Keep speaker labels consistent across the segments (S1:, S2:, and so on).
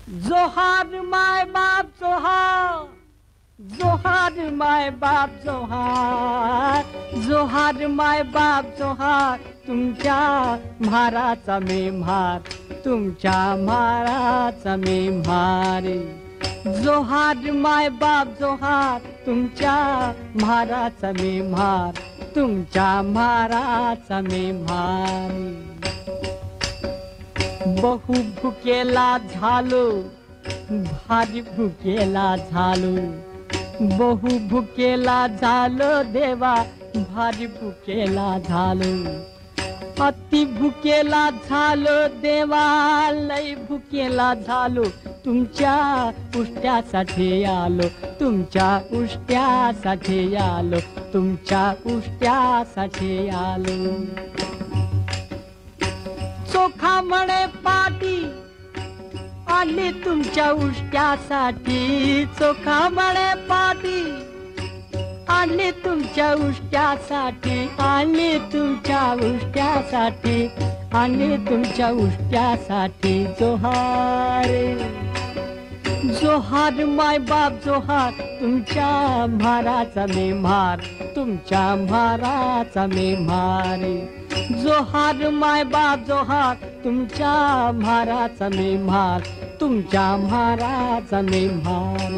S1: जोहार माय बाप जोहार, जोहार माय बाप जोहार, जोहार माय बाप जोहार, तुमच्या म्हाराचा मी म्हार, तुमच्या म्हाराचा मी म्हार. जोहार माय बाप जोहार, तुमच्या म्हाराचा मी म्हार, तुमच्या म्हाराचा मी म्हार. बहु भुकेला झालो, भारी भुकेला झालो, बहु भुकेला झालो देवा, भारी भुकेला झालो. अति भुकेला झालो देवा, लय भुकेला झालो, तुमच्या उष्ट्यासाठी आलो, तुमच्या उष्ट्यासाठी आलो, तुमच्या उष्ट्यासाठी आलो. चोखा म्हणे पाटी आली तुमच्या उष्ट्यासाठी, चोखा म्हणे पाटी आली तुमच्या उष्ट्यासाठी, आली तुमच्या उष्ट्यासाठी, आली तुमच्या उष्ट्यासाठी. जोहार, जोहार माय बाप जोहार, तुमच्या म्हाराचा मी म्हार, तुमच्या म्हाराचा मी म्हार. जोहार माय बाप जोहार, तुमच्या म्हाराचा मी म्हार, तुमच्या म्हाराचा मी म्हार.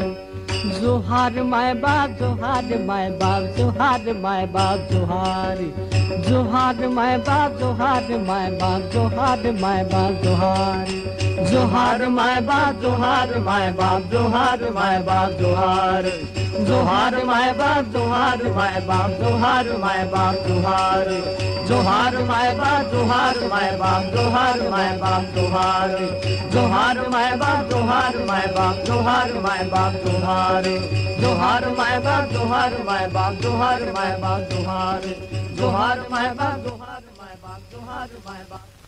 S1: जोहार माय बाप जोहार माय बाप जोहार माय बाप जोहार, जोहार माय बाप जोहार माय बाप जोहार माय बाप जोहार. जोहार माय बाप जोहार माय बाप जोहार माय बाप जोहार, जोहार माय बाप जोहार माय बाप जोहार माय बाप जोहार. जोहार माय बाप जोहार माय बाप जोहार माय बाप जोहार, जोहार माय बाप जोहार माय बाप जोहार माय बाप जोहार. जोहार माय बाप जोहार माय बाप जोहार माय बाप जोहार, जोहार माय बाप जोहार माय बाप जोहार माय बाप.